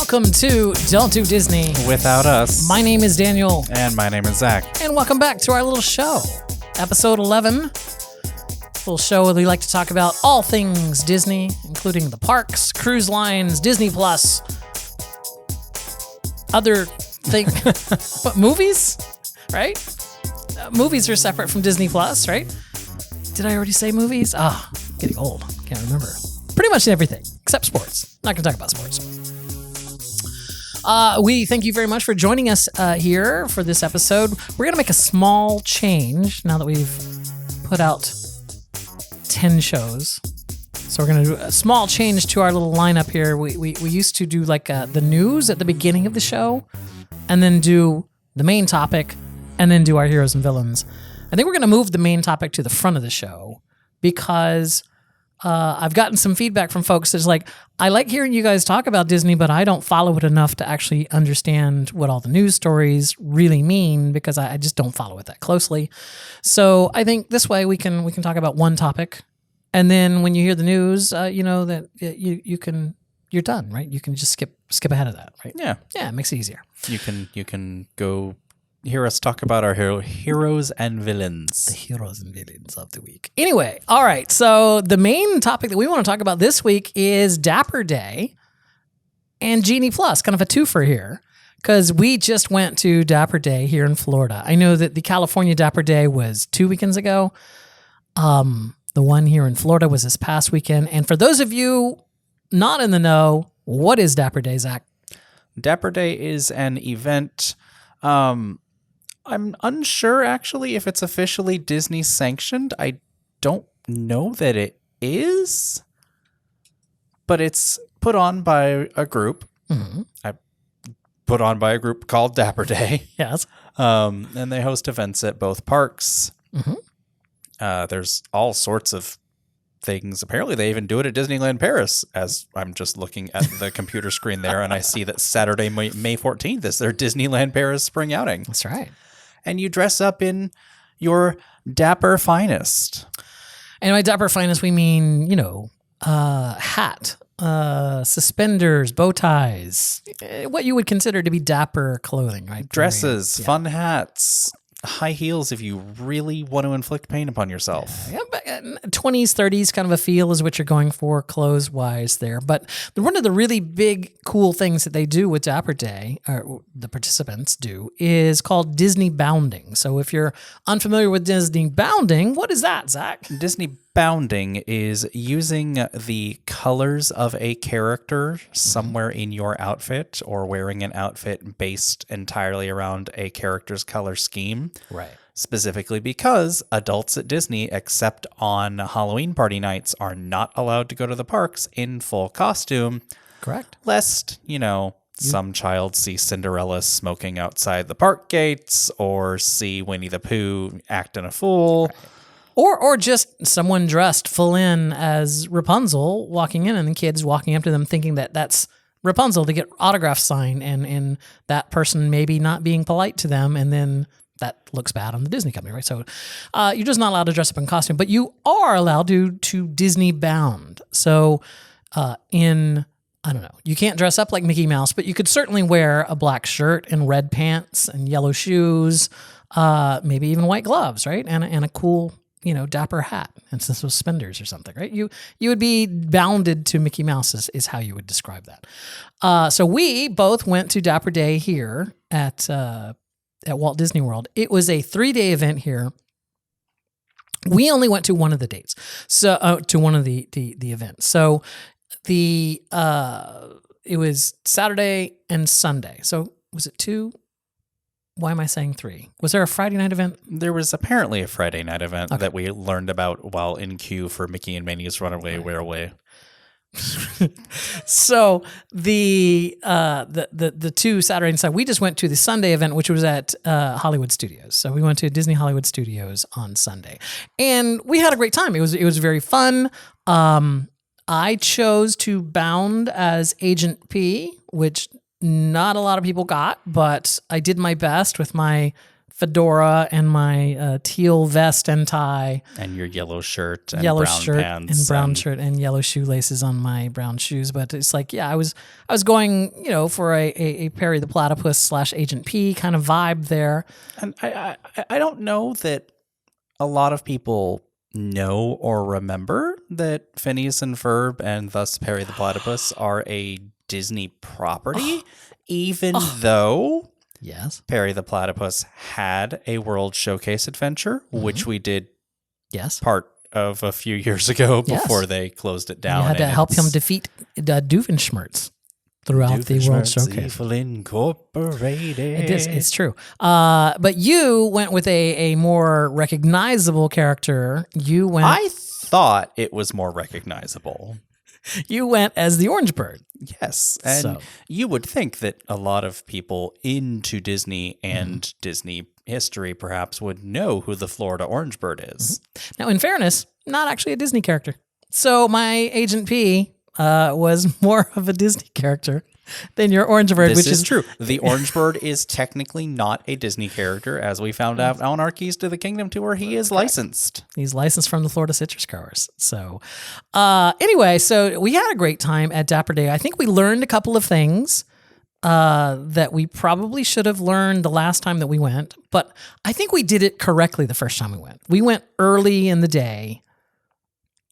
Welcome to Don't Do Disney Without Us. My name is Daniel. And my name is Zach. And welcome back to our little show. Episode 11. Little show where we like to talk about all things Disney, including the parks, cruise lines, Disney Plus, other things. But movies? Right? Movies are separate from Disney Plus, right? Did I already say movies? Getting old. Can't remember. Pretty much everything, except sports. Not going to talk about sports. We thank you very much for joining us here for this episode. We're going to make a small change now that we've put out 10 shows. So we're going to do a small change to our little lineup here. We used to do like the news at the beginning of the show, and then do the main topic, and then do our heroes and villains. I think we're going to move the main topic to the front of the show because I've gotten some feedback from folks that's like, I like hearing you guys talk about Disney, but I don't follow it enough to actually understand what all the news stories really mean because I just don't follow it that closely. So I think this way we can talk about one topic, and then when you hear the news, you know that you're done, right? You can just skip ahead of that, right? Yeah, it makes it easier. You can go hear us talk about our heroes and villains. The heroes and villains of the week. Anyway, all right. So the main topic that we want to talk about this week is Dapper Day and Genie Plus, kind of a twofer here, because we just went to Dapper Day here in Florida. I know that the California Dapper Day was 2 weekends ago. The one here in Florida was this past weekend. And for those of you not in the know, what is Dapper Day, Zach? Dapper Day is an event. I'm unsure, actually, if it's officially Disney sanctioned. I don't know that it is, but it's put on by a group. Mm-hmm. Put on by a group called Dapper Day. Yes. And they host events at both parks. Mm-hmm. There's all sorts of things. Apparently, they even do it at Disneyland Paris, as I'm just looking at the computer screen there, and I see that Saturday, May 14th is their Disneyland Paris spring outing. That's right. And you dress up in your dapper finest. And by dapper finest, we mean, hat, suspenders, bow ties, what you would consider to be dapper clothing, right? Dresses, fun hats, high heels if you really want to inflict pain upon yourself. Yeah, but 20s, 30s kind of a feel is what you're going for clothes-wise there. But one of the really big, cool things that they do with Dapper Day, or the participants do, is called Disney bounding. So if you're unfamiliar with Disney bounding, what is that, Zach? Disney bounding is using the colors of a character somewhere in your outfit, or wearing an outfit based entirely around a character's color scheme. Right. Specifically because adults at Disney, except on Halloween party nights, are not allowed to go to the parks in full costume. Correct. Lest, some child see Cinderella smoking outside the park gates, or see Winnie the Pooh acting a fool. Right. Or just someone dressed full in as Rapunzel walking in, and the kids walking up to them thinking that that's Rapunzel to get autograph signed, and that person maybe not being polite to them, and then that looks bad on the Disney company, right? So you're just not allowed to dress up in costume, but you are allowed to Disney bound. So I don't know, you can't dress up like Mickey Mouse, but you could certainly wear a black shirt and red pants and yellow shoes, maybe even white gloves, right? And a cool, dapper hat and some suspenders or something, right? You would be bounded to Mickey Mouse is how you would describe that. So we both went to Dapper Day here at Walt Disney World. It was a 3-day event here. We only went to one of the dates, so to one of the events. So it was Saturday and Sunday. So was it 2? Why am I saying 3? Was there a Friday night event? There was apparently a Friday night event that we learned about while in queue for Mickey and Minnie's Runaway, Where Away. So the 2 Saturday and Sunday, we just went to the Sunday event, which was at Hollywood Studios. So we went to Disney Hollywood Studios on Sunday, and we had a great time. It was very fun. I chose to bound as Agent P, which not a lot of people got, but I did my best with my fedora and my teal vest and tie, And your yellow shirt and yellow brown shirt pants. and brown shirt and yellow shoelaces on my brown shoes. But it's like, I was going, for a Perry the Platypus / Agent P kind of vibe there. And I don't know that a lot of people know or remember that Phineas and Ferb and thus Perry the Platypus are a Disney property, even though Yes. Perry the Platypus had a World Showcase adventure, which we did Yes. part of a few years ago before they closed it down. You had to help him defeat Doofenshmirtz throughout the World Showcase. Evil Incorporated. It's true. But you went with a more recognizable character. You went. I thought it was more recognizable. You went as the Orange Bird. Yes. And you would think that a lot of people into Disney and Disney history perhaps would know who the Florida Orange Bird is. Now, in fairness, not actually a Disney character. So my Agent P was more of a Disney character than your Orange Bird, This which is true. The Orange Bird is technically not a Disney character, as we found out on our Keys to the Kingdom tour. He is licensed. He's licensed from the Florida Citrus Growers. So anyway, so we had a great time at Dapper Day. I think we learned a couple of things that we probably should have learned the last time that we went, but I think we did it correctly the first time we went. We went early in the day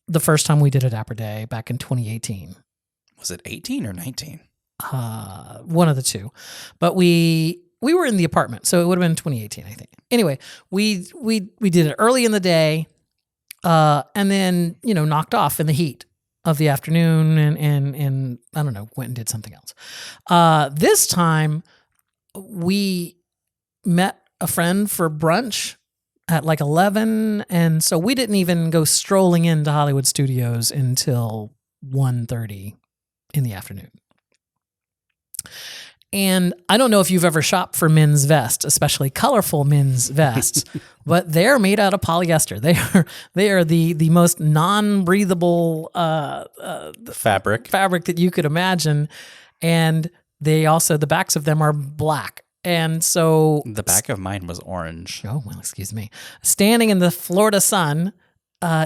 the first time we did a Dapper Day back in 2018. Was it 18 or 19? One of the two, but we were in the apartment, so it would have been 2018, I think. Anyway, we did it early in the day, and then knocked off in the heat of the afternoon, and I don't know, went and did something else. This time, we met a friend for brunch at like 11, and so we didn't even go strolling into Hollywood Studios until 1:30 in the afternoon. And I don't know if you've ever shopped for men's vests, especially colorful men's vests, but they're made out of polyester. They are the most non-breathable Fabric that you could imagine, and they also, the backs of them are black. And so the back of mine was orange. Oh, well, excuse me. Standing in the Florida sun,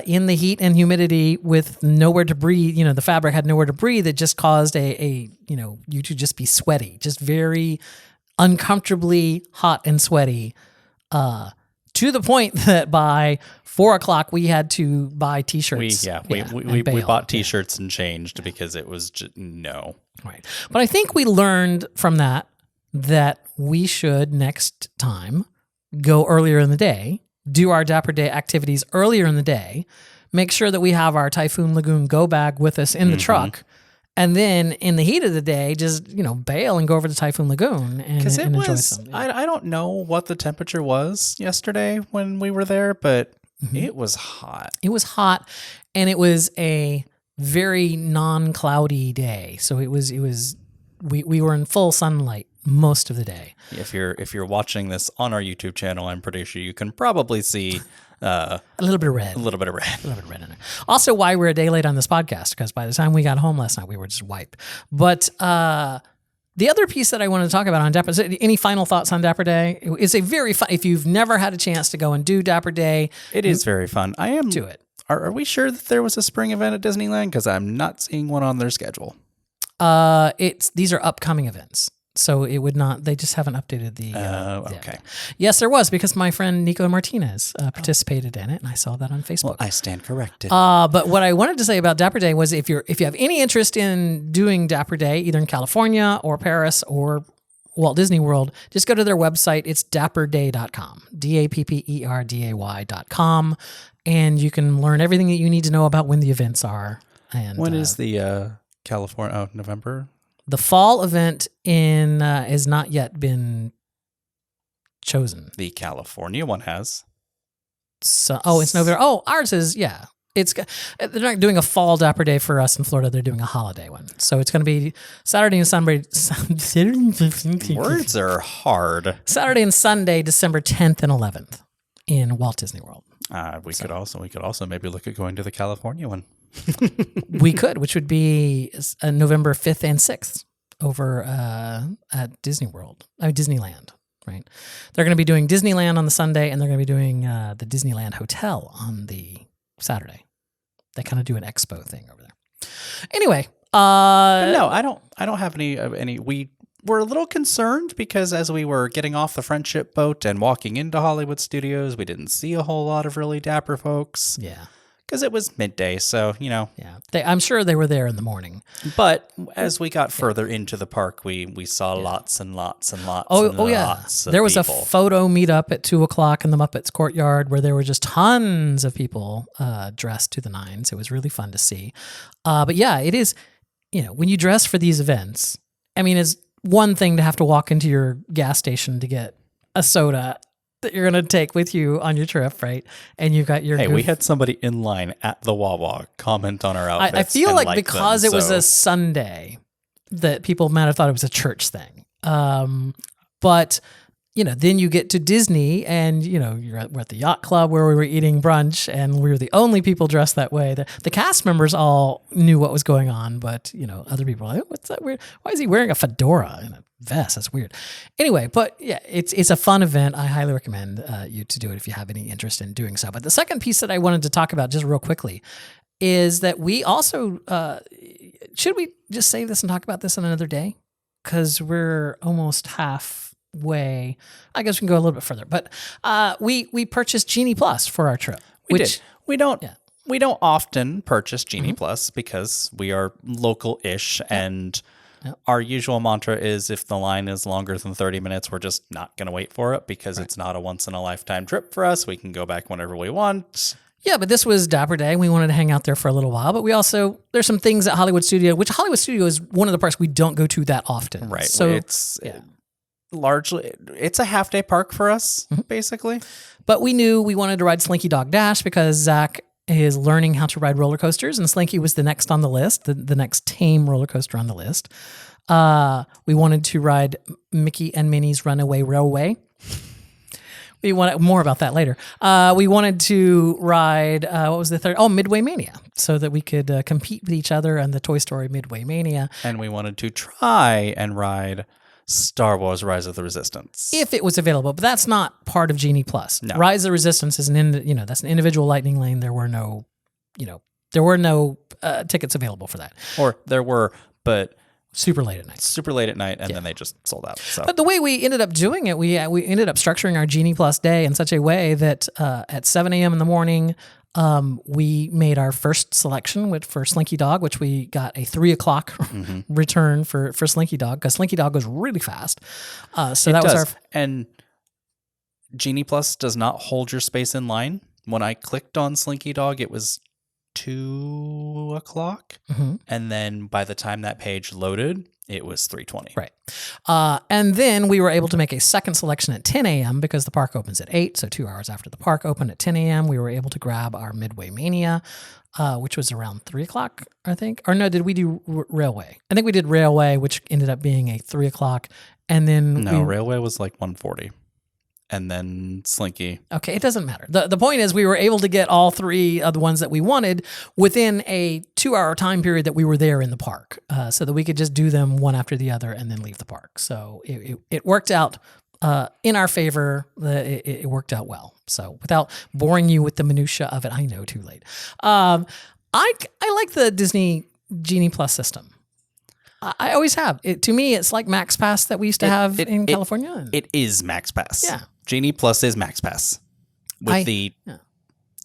in the heat and humidity with nowhere to breathe, the fabric had nowhere to breathe. It just caused you to just be sweaty, just very uncomfortably hot and sweaty, to the point that by 4:00 we had to buy T-shirts. We bought T-shirts and changed because it was just no. Right. But I think we learned from that we should next time go earlier in the day, do our Dapper Day activities earlier in the day, make sure that we have our Typhoon Lagoon go bag with us in the truck, and then in the heat of the day, just, bail and go over to Typhoon Lagoon and enjoy some. I don't know what the temperature was yesterday when we were there, but it was hot. It was hot, and it was a very non-cloudy day. So we were in full sunlight most of the day. If you're watching this on our YouTube channel, I'm pretty sure you can probably see a little bit of red. A little bit of red in there. Also, why we're a day late on this podcast, because by the time we got home last night, we were just wiped. But the other piece that I wanted to talk about on Dapper, any final thoughts on Dapper Day? It's a very fun, if you've never had a chance to go and do Dapper Day. It is very fun. I am do it. Are we sure that there was a spring event at Disneyland? Because I'm not seeing one on their schedule. These are upcoming events. So it would not, they just haven't updated the... okay. Yes, there was, because my friend Nico Martinez participated in it, and I saw that on Facebook. Well, I stand corrected. But what I wanted to say about Dapper Day was if you have any interest in doing Dapper Day, either in California or Paris or Walt Disney World, just go to their website. It's dapperday.com, DAPPERDAY.com, and you can learn everything that you need to know about when the events are. And when is the California? Oh, November? The fall event has not yet been chosen. The California one has. So, it's November. Oh, ours is, yeah. They're not doing a fall Dapper Day for us in Florida. They're doing a holiday one. So it's going to be Saturday and Sunday. Words are hard. Saturday and Sunday, December 10th and 11th in Walt Disney World. We could also maybe look at going to the California one. We could, which would be November 5th and 6th over at Disney World. Disneyland, right? They're going to be doing Disneyland on the Sunday, and they're going to be doing the Disneyland Hotel on the Saturday. They kind of do an expo thing over there. Anyway, But no, I don't have any. We were a little concerned because as we were getting off the friendship boat and walking into Hollywood Studios, we didn't see a whole lot of really dapper folks. Yeah. Because it was midday, so, Yeah. I'm sure they were there in the morning. But as we got further into the park, we saw lots and lots and lots lots of there was people. A photo meetup at 2:00 in the Muppets courtyard where there were just tons of people dressed to the nines. It was really fun to see. But yeah, it is, when you dress for these events, I mean, it's one thing to have to walk into your gas station to get a soda that you're going to take with you on your trip, right? And you've got your... Hey, we had somebody in line at the Wawa comment on our outfits. I feel like because it was a Sunday that people might have thought it was a church thing. But, then you get to Disney and, we're at the yacht club where we were eating brunch and we were the only people dressed that way. The cast members all knew what was going on, but, other people were like, what's that weird? Why is he wearing a fedora and a vest? That's weird. Anyway, but yeah, it's a fun event. I highly recommend you to do it if you have any interest in doing so. But the second piece that I wanted to talk about just real quickly is that we also, should we just save this and talk about this on another day? Because we're almost halfway. I guess we can go a little bit further. But we purchased Genie Plus for our trip. We did. We don't often purchase Genie Plus because we are local-ish and... Yep. Our usual mantra is if the line is longer than 30 minutes, we're just not going to wait for it because it's not a once-in-a-lifetime trip for us. We can go back whenever we want. Yeah, but this was Dapper Day. We wanted to hang out there for a little while, but we also, there's some things at Hollywood Studio, which Hollywood Studio is one of the parks we don't go to that often. Right. So it's largely, it's a half-day park for us, basically. But we knew we wanted to ride Slinky Dog Dash because Zach is learning how to ride roller coasters, and Slinky was the next on the list, the next tame roller coaster on the list. We wanted to ride Mickey and Minnie's Runaway Railway. We wanted more about that later. We wanted to ride, what was the third? Oh, Midway Mania, so that we could compete with each other on the Toy Story Midway Mania. And we wanted to try and ride Star Wars Rise of the Resistance. If it was available, but that's not part of Genie Plus. No. Rise of the Resistance is that's an individual lightning lane. There were no, tickets available for that. Or there were, but super late at night, and then they just sold out. So. But the way we ended up doing it, we ended up structuring our Genie Plus day in such a way that at 7 a.m. in the morning, we made our first selection for Slinky Dog, which we got a 3:00 return for Slinky Dog because Slinky Dog goes really fast. So that was our... And Genie Plus does not hold your space in line. When I clicked on Slinky Dog, it was 2:00, and then by the time that page loaded, it was 3:20. Right. And then we were able to make a second selection at 10 a.m. because the park opens at 8, so 2 hours after the park opened at 10 a.m. We were able to grab our Midway Mania, which was around 3:00, I think. Or no, did we do Railway? I think we did Railway, which ended up being a 3:00, and then... Railway was like 1:40. And then Slinky. Okay, it doesn't matter. The point is we were able to get all three of the ones that we wanted within a 2-hour time period that we were there in the park, so that we could just do them one after the other and then leave the park. So it worked out in our favor. It worked out well. So without boring you with the minutia of it, I know too late. I like the Disney Genie Plus system. I always have. To me, it's like Max Pass that we used to have in California. It is Max Pass. Yeah. Genie Plus is Max Pass. With the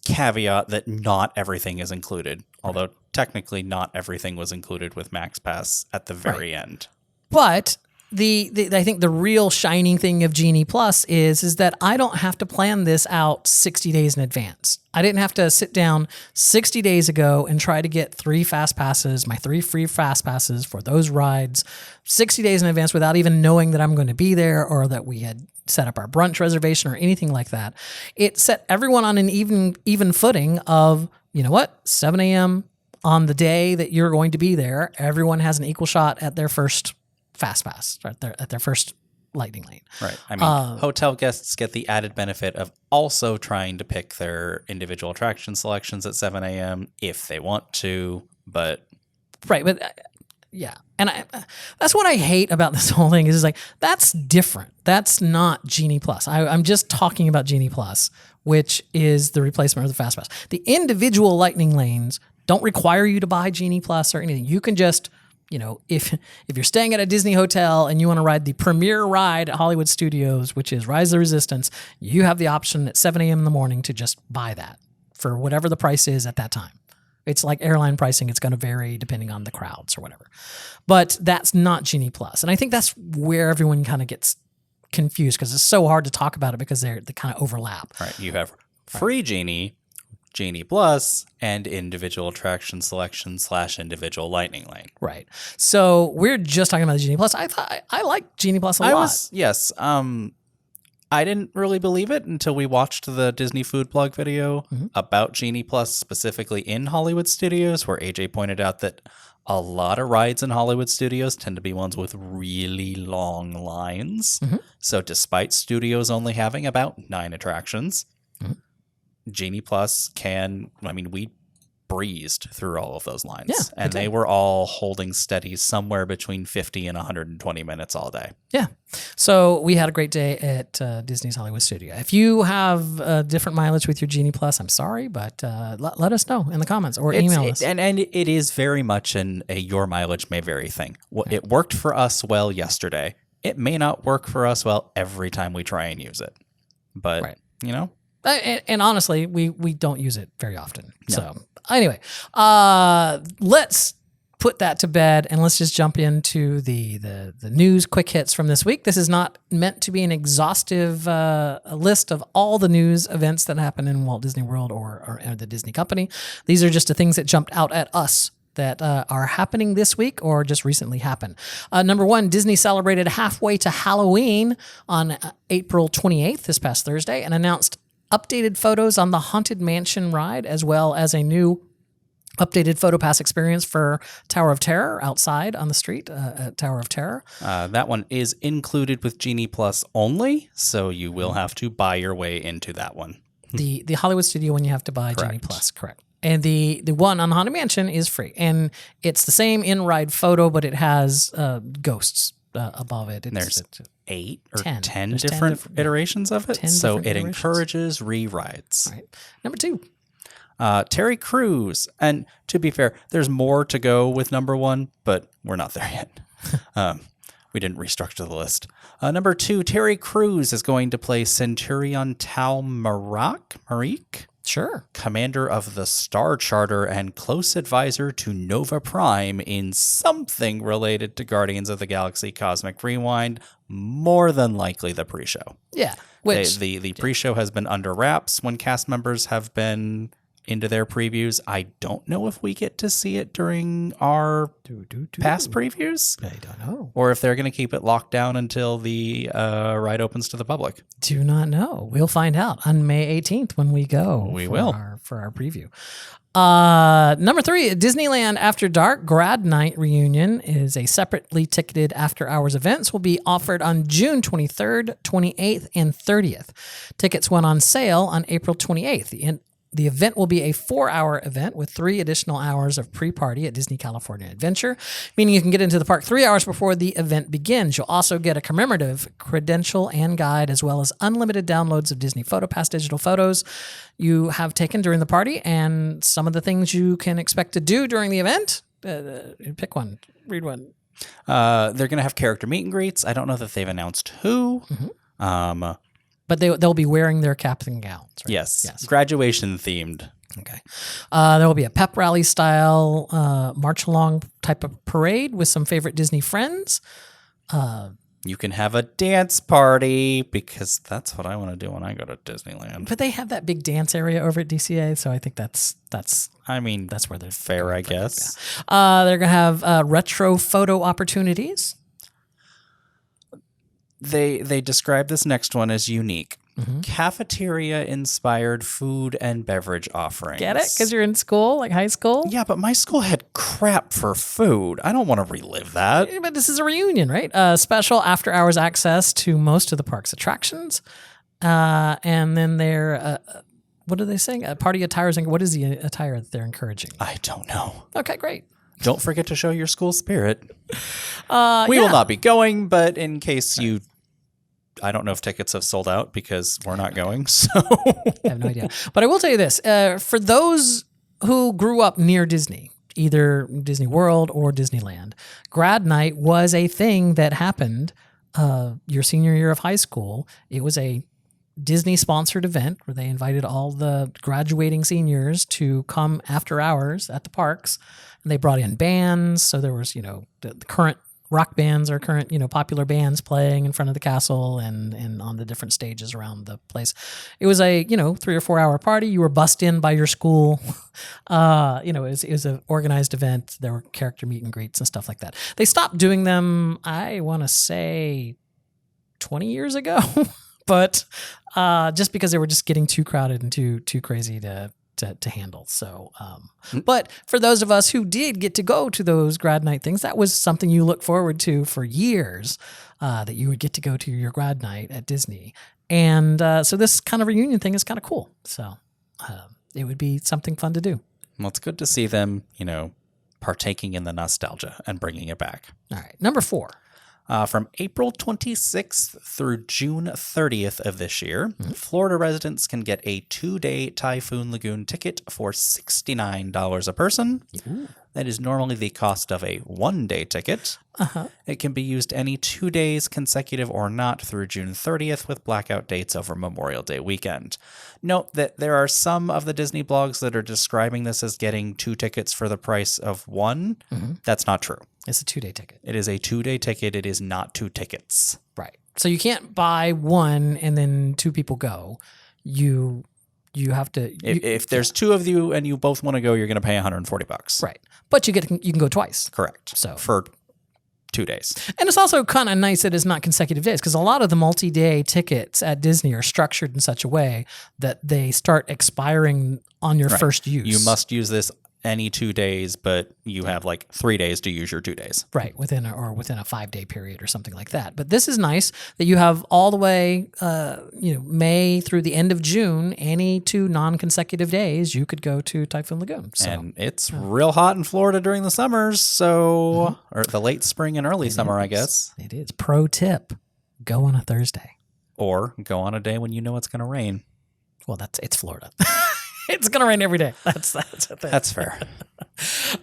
caveat that not everything is included. Although technically not everything was included with Max Pass at the very end. But I think the real shining thing of Genie Plus is that I don't have to plan this out 60 days in advance. I didn't have to sit down 60 days ago and try to get 3 fast passes, my 3 free fast passes for those rides 60 days in advance without even knowing that I'm going to be there or that we had set up our brunch reservation or anything like that. It set everyone on an even footing of, 7 a.m. on the day that you're going to be there, everyone has an equal shot at their first fast pass, right there at their first lightning lane. Right. I mean, hotel guests get the added benefit of also trying to pick their individual attraction selections at 7 a.m. if they want to, but... Right, but Yeah. And that's what I hate about this whole thing is like, that's different. That's not Genie Plus. I'm just talking about Genie Plus, which is the replacement of the Fast Pass. The individual Lightning lanes don't require you to buy Genie Plus or anything. You can just, if you're staying at a Disney hotel and you want to ride the premier ride at Hollywood Studios, which is Rise of the Resistance, you have the option at 7 a.m. in the morning to just buy that for whatever the price is at that time. It's like airline pricing. It's going to vary depending on the crowds or whatever. But that's not Genie Plus. And I think that's where everyone kind of gets confused because it's so hard to talk about it because they kind of overlap. Right. You have free Genie, Genie Plus, and individual attraction selection / individual Lightning Lane. Right. So we're just talking about the Genie Plus. I like Genie Plus a lot. Yes. I didn't really believe it until we watched the Disney Food Blog video about Genie Plus, specifically in Hollywood Studios, where AJ pointed out that a lot of rides in Hollywood Studios tend to be ones with really long lines. So despite studios only having about 9 attractions, Genie Plus we breezed through all of those lines. Yeah, and they were all holding steady somewhere between 50 and 120 minutes all day. Yeah. So we had a great day at Disney's Hollywood Studio. If you have different mileage with your Genie Plus, I'm sorry, but let us know in the comments or email us. And it is very much a your mileage may vary thing. It worked for us well yesterday. It may not work for us well every time we try and use it. But, And honestly, we don't use it very often. No. So anyway, let's put that to bed and let's just jump into the news quick hits from this week. This is not meant to be an exhaustive list of all the news events that happen in Walt Disney World or the Disney Company. These are just the things that jumped out at us that are happening this week or just recently happened. Number one, Disney celebrated halfway to Halloween on April 28th, this past Thursday, and announced updated photos on the Haunted Mansion ride, as well as a new updated PhotoPass experience for Tower of Terror outside on the street at Tower of Terror. That one is included with Genie Plus only, so you will have to buy your way into that one. The Hollywood Studio one you have to buy Genie Plus, correct. And the one on Haunted Mansion is free. And it's the same in-ride photo, but it has ghosts above it. There's 8 or 10 different iterations of it. So it encourages re-rides. Right. Number 2. Terry Crews. And to be fair, there's more to go with number 1, but we're not there yet. We didn't restructure the list. Number 2, Terry Crews is going to play Centurion Tal Marik. Sure. Commander of the Star Charter and close advisor to Nova Prime in something related to Guardians of the Galaxy Cosmic Rewind, more than likely the pre-show. Yeah. The pre-show has been under wraps when cast members have been into their previews. I don't know if we get to see it during our past previews. I don't know. Or if they're going to keep it locked down until the ride opens to the public. Do not know. We'll find out on May 18th when we go. We will. For our preview. Number 3, Disneyland After Dark Grad Night Reunion is a separately ticketed after-hours events will be offered on June 23rd, 28th, and 30th. Tickets went on sale on April 28th. The event will be a 4-hour event with 3 additional hours of pre-party at Disney California Adventure, meaning you can get into the park 3 hours before the event begins. You'll also get a commemorative credential and guide, as well as unlimited downloads of Disney PhotoPass digital photos you have taken during the party, and some of the things you can expect to do during the event. Pick one. Read one. They're going to have character meet and greets. I don't know that they've announced who. But they'll be wearing their caps and gowns, right? Yes. Graduation themed. Okay. There will be a pep rally style march along type of parade with some favorite Disney friends. You can have a dance party because that's what I want to do when I go to Disneyland. But they have that big dance area over at DCA, so I think that's where they're fair, I guess. They're gonna have retro photo opportunities. They describe this next one as unique. Cafeteria-inspired food and beverage offerings. Get it? Because you're in school, like high school? Yeah, but my school had crap for food. I don't want to relive that. But this is a reunion, right? Special after-hours access to most of the park's attractions. And then they're, what are they saying? Party attires. What is the attire that they're encouraging? I don't know. Okay, great. Don't forget to show your school spirit. We Yeah. will not be going, but in case you... I don't know if tickets have sold out because we're not going, so... I have no idea. But I will tell you this. For those who grew up near Disney, either Disney World or Disneyland, Grad Night was a thing that happened your senior year of high school. It was a Disney-sponsored event where they invited all the graduating seniors to come after hours at the parks. And they brought in bands. So there was, the current rock bands or current, popular bands playing in front of the castle and on the different stages around the place. It was a, 3 or 4 hour party. You were bussed in by your school. It was an organized event. There were character meet and greets and stuff like that. They stopped doing them, I want to say 20 years ago, but just because they were just getting too crowded and too crazy to handle. So, but for those of us who did get to go to those Grad Night things, that was something you look forward to for years, that you would get to go to your Grad Night at Disney. And so this kind of reunion thing is kind of cool. So it would be something fun to do. Well, it's good to see them, partaking in the nostalgia and bringing it back. All right. Number 4. From April 26th through June 30th of this year, Florida residents can get a 2-day Typhoon Lagoon ticket for $69 a person. Ooh. That is normally the cost of a 1-day ticket. Uh-huh. It can be used any 2 days, consecutive or not, through June 30th with blackout dates over Memorial Day weekend. Note that there are some of the Disney blogs that are describing this as getting 2 tickets for the price of 1. Mm-hmm. That's not true. It's a 2-day ticket. It is a 2-day ticket. It is not 2 tickets. Right. So you can't buy one and then 2 people go. You have to. If there's 2 of you and you both want to go, you're going to pay $140. Right. But you can go twice. Correct. So for 2 days. And it's also kind of nice that it's not consecutive days, because a lot of the multi-day tickets at Disney are structured in such a way that they start expiring on your first use. You must use this any 2 days, but you have like 3 days to use your 2 days. Right, within a 5-day period or something like that. But this is nice that you have all the way, May through the end of June, any 2 non-consecutive days, you could go to Typhoon Lagoon. So, and it's real hot in Florida during the summers, so or the late spring and early summer, I guess. It is. Pro tip: go on a Thursday, or go on a day when you know it's going to rain. Well, it's Florida. It's going to rain every day. That's a thing. That's fair.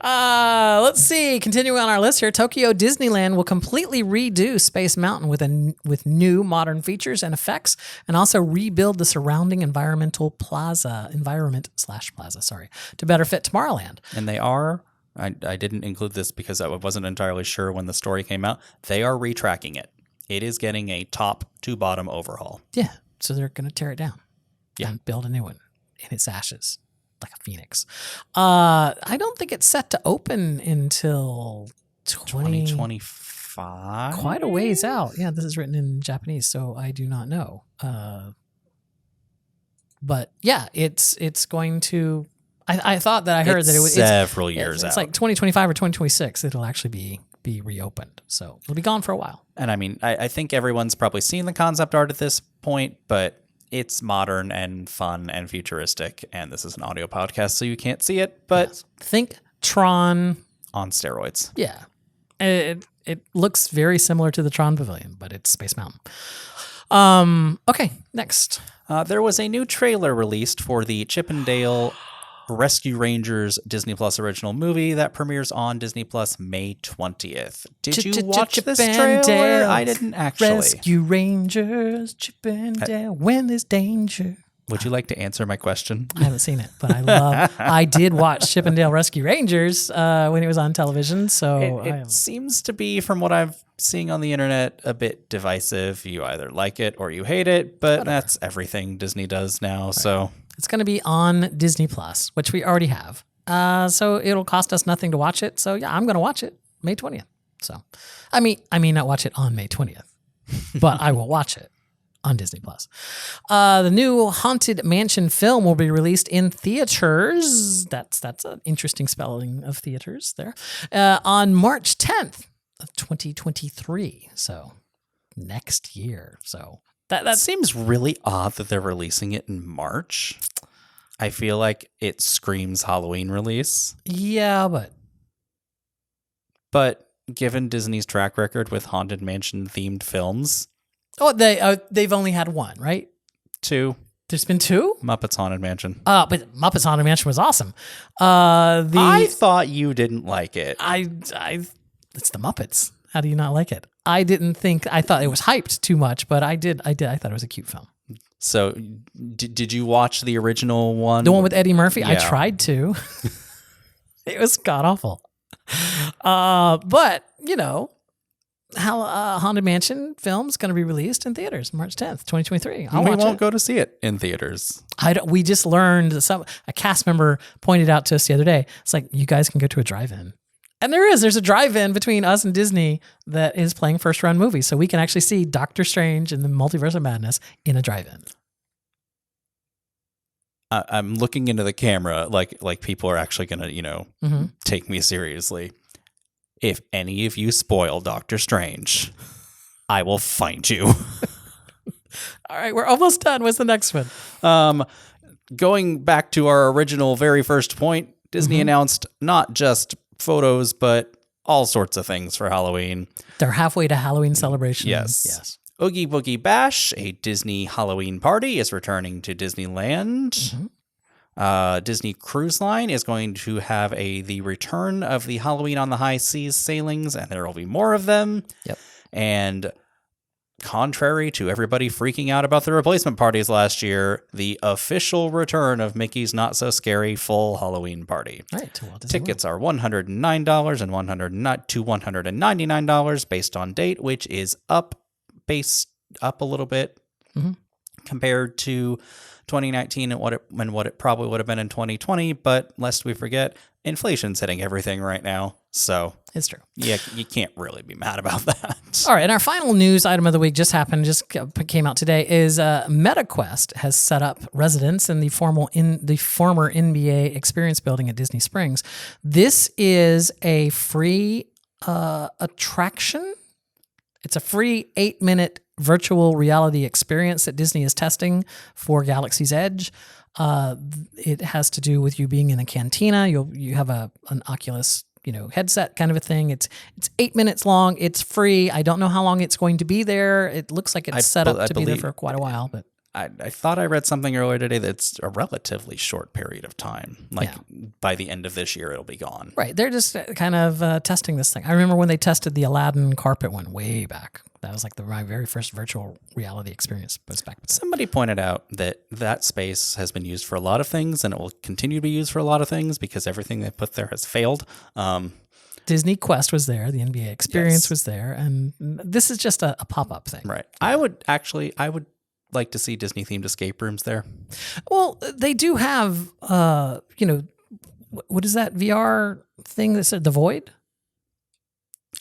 Let's see. Continuing on our list here, Tokyo Disneyland will completely redo Space Mountain with new modern features and effects, and also rebuild the surrounding environment plaza, to better fit Tomorrowland. And they are, I didn't include this because I wasn't entirely sure when the story came out, they are retracking it. It is getting a top to bottom overhaul. Yeah. So they're going to tear it down and build a new one in its ashes, like a phoenix. I don't think it's set to open until 2025. Quite a ways out. Yeah, this is written in Japanese, so I do not know. But yeah, it's going to. I thought that I heard that it was several years out. It's like 2025 or 2026. It'll actually be reopened, so it'll be gone for a while. And I mean, I think everyone's probably seen the concept art at this point, but it's modern and fun and futuristic, and this is an audio podcast, so you can't see it, but yes. Think Tron on steroids. Yeah. It looks very similar to the Tron Pavilion, but it's Space Mountain. Okay, next. There was a new trailer released for the Chip 'n Dale Rescue Rangers Disney Plus original movie that premieres on Disney Plus May 20th. Did you watch this trailer? I didn't actually. Rescue Rangers, Chip 'n Dale, when there's danger. Would you like to answer my question? I haven't seen it, but I did watch Chip 'n Dale Rescue Rangers when it was on television. So it seems to be, from what I'm seeing on the internet, a bit divisive. You either like it or you hate it, but that's everything Disney does now. Right. So it's going to be on Disney Plus, which we already have. So it'll cost us nothing to watch it. So yeah, I'm going to watch it May 20th. So I mean not watch it on May 20th, but I will watch it on Disney Plus. The new Haunted Mansion film will be released in theaters. That's an interesting spelling of theaters there. On March 10th of 2023. So next year. So that seems really odd that they're releasing it in March. I feel like it screams Halloween release. Yeah, but But given Disney's track record with Haunted Mansion themed films, they've only had one, right? 2. There's been 2? Muppets Haunted Mansion. But Muppets Haunted Mansion was awesome. I thought you didn't like it. It's the Muppets. How do you not like it? I thought it was hyped too much, but I did. I thought it was a cute film. So, did you watch the original one? The one with Eddie Murphy? Yeah. I tried to. It was god awful. But, Haunted Mansion film's going to be released in theaters March 10th, 2023. We won't go to see it in theaters. We just learned a cast member pointed out to us the other day. It's like, you guys can go to a drive-in. And there's a drive-in between us and Disney that is playing first-run movies. So we can actually see Doctor Strange and the Multiverse of Madness in a drive-in. I'm looking into the camera like people are actually going to, take me seriously. If any of you spoil Doctor Strange, I will find you. All right, we're almost done. What's the next one? Going back to our original very first point, Disney announced not just photos, but all sorts of things for Halloween. They're halfway to Halloween celebration. Yes. Oogie Boogie Bash, a Disney Halloween party, is returning to Disneyland. Disney Cruise Line is going to have the return of the Halloween on the High Seas sailings, and there will be more of them. Yep. And contrary to everybody freaking out about the replacement parties last year, the official return of Mickey's Not So Scary full Halloween party. Right. Tickets are $109 and to $199 based on date, which is up a little bit compared to 2019 and what it probably would have been in 2020. But lest we forget, inflation's hitting everything right now. So it's true. Yeah, you can't really be mad about that. All right, and our final news item of the week just came out today is MetaQuest has set up residence in the former NBA Experience Building at Disney Springs. This is a free attraction. It's a free 8-minute virtual reality experience that Disney is testing for Galaxy's Edge. It has to do with you being in a cantina. You have an Oculus headset kind of a thing. It's 8 minutes long. It's free. I don't know how long it's going to be there. It looks like it's set up to be there for quite a while, but I thought I read something earlier today that's a relatively short period of time. By the end of this year, it'll be gone. Right. They're just kind of testing this thing. I remember when they tested the Aladdin carpet one way back. That was my very first virtual reality experience. Somebody pointed out that space has been used for a lot of things, and it will continue to be used for a lot of things because everything they put there has failed. Disney Quest was there. The NBA experience was there. And this is just a pop-up thing. Right. I would like to see Disney-themed escape rooms there. Well, they do have, what is that VR thing that said The Void?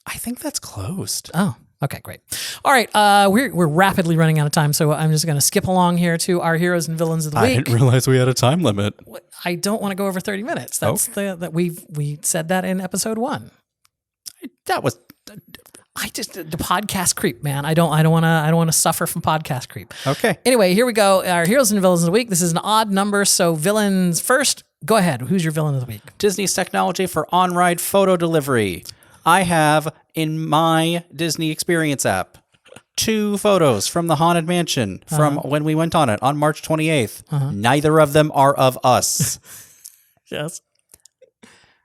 I think that's closed. Oh, okay, great. All right, we're rapidly running out of time, so I'm just going to skip along here to our heroes and villains of the week. I didn't realize we had a time limit. I don't want to go over 30 minutes. That's that we said that in episode 1. That was. The podcast creep, man. I don't want to suffer from podcast creep. Okay. Anyway, here we go. Our heroes and villains of the week. This is an odd number, so villains first. Go ahead. Who's your villain of the week? Disney's technology for on-ride photo delivery. I have in my Disney Experience app 2 photos from the Haunted Mansion from when we went on it on March 28th. Neither of them are of us. Yes.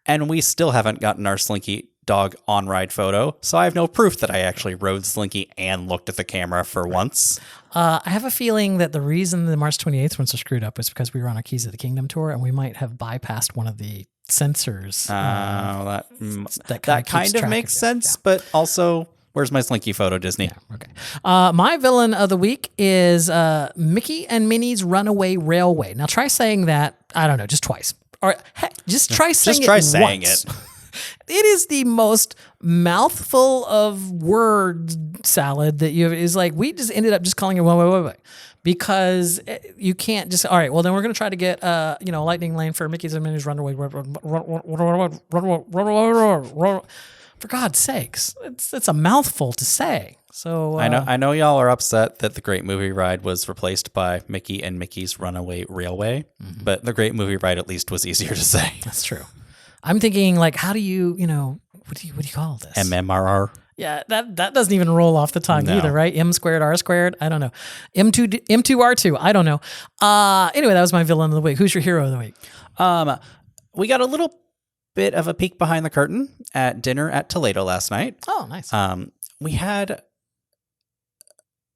And we still haven't gotten our Slinky dog on-ride photo, so I have no proof that I actually rode Slinky and looked at the camera for once. I have a feeling that the reason the March 28th ones are screwed up is because we were on a Keys of the Kingdom tour, and we might have bypassed one of the sensors. That kind of makes sense, but also, where's my Slinky photo, Disney? Yeah, okay. My villain of the week is Mickey and Minnie's Runaway Railway. Now try saying that, I don't know, just twice. Or heck, just try saying it. It is the most mouthful of word salad that is like, we just ended up just calling it wait. Because you can't just, all right, well then we're going to try to get, lightning lane for Mickey's and Minnie's Runaway. For God's sakes, it's a mouthful to say. So I know y'all are upset that the Great Movie Ride was replaced by Mickey and Mickey's Runaway Railway, but the Great Movie Ride at least was easier to say. That's true. I'm thinking like, how do you what do you call this? MMRR. Yeah, that doesn't even roll off the tongue either, right? M squared, R squared. I don't know. M2R2. I don't know. Anyway, that was my villain of the week. Who's your hero of the week? We got a little bit of a peek behind the curtain at dinner at Toledo last night. Oh, nice. We had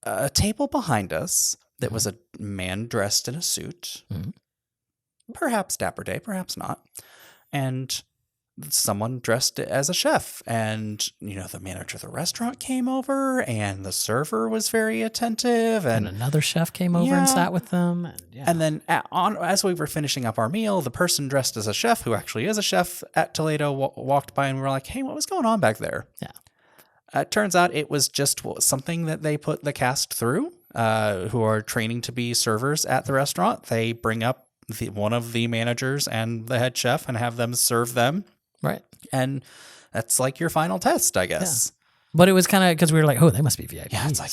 a table behind us that was a man dressed in a suit. Mm-hmm. Perhaps Dapper Day, perhaps not. And someone dressed as a chef, and the manager of the restaurant came over, and the server was very attentive, and another chef came over and sat with them, and then as we were finishing up our meal, the person dressed as a chef, who actually is a chef at Toledo, walked by, and we were like, "Hey, what was going on back there?" It turns out it was just something that they put the cast through, who are training to be servers at the restaurant. They bring up one of the managers and the head chef and have them serve them. Right. And that's like your final test, I guess. But it was kind of because we were like, oh, they must be VIP. Yeah, it's like,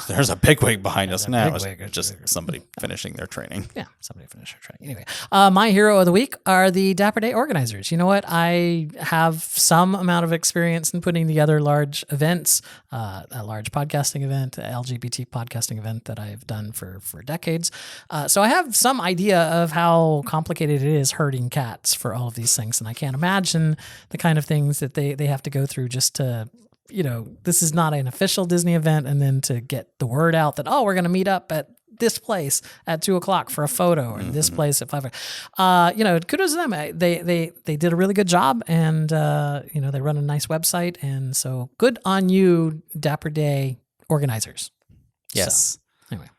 there's a bigwig behind us now. It's just somebody finishing their training. Yeah, somebody finished their training. Anyway, my hero of the week are the Dapper Day organizers. You know what? I have some amount of experience in putting together large events, a large podcasting event, an LGBT podcasting event that I've done for decades. So I have some idea of how complicated it is herding cats for all of these things. And I can't imagine the kind of things that they have to go through just to, this is not an official Disney event. And then to get the word out that, we're going to meet up at this place at 2:00 for a photo, or this place at 5. Kudos to them. They did a really good job, and they run a nice website, and so good on you, Dapper Day organizers. Yes. So, anyway,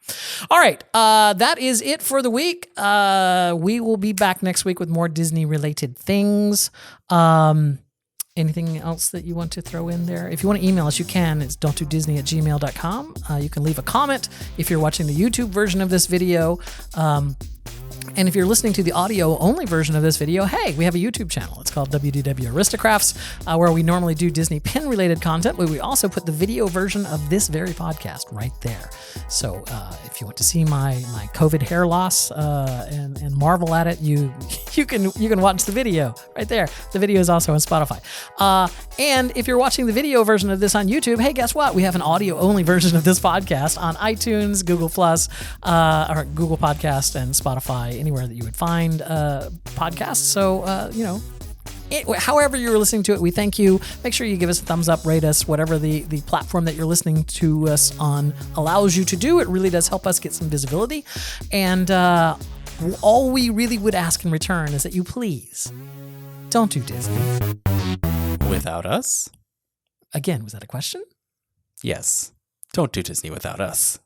all right. That is it for the week. We will be back next week with more Disney related things. Anything else that you want to throw in there? If you want to email us, you can. It's don'tdodisney@gmail.com. You can leave a comment if you're watching the YouTube version of this video. And if you're listening to the audio-only version of this video, hey, we have a YouTube channel. It's called WDW Aristocrats, where we normally do Disney pin-related content, but we also put the video version of this very podcast right there. So if you want to see my COVID hair loss and marvel at it, you can watch the video right there. The video is also on Spotify. And if you're watching the video version of this on YouTube, hey, guess what? We have an audio-only version of this podcast on iTunes, Google Plus, or Google Podcast, and Spotify, anywhere that you would find podcasts. So, however you're listening to it, we thank you. Make sure you give us a thumbs up, rate us, whatever the platform that you're listening to us on allows you to do. It really does help us get some visibility. And all we really would ask in return is that you please don't do Disney without us. Again, was that a question? Yes. Don't do Disney without us.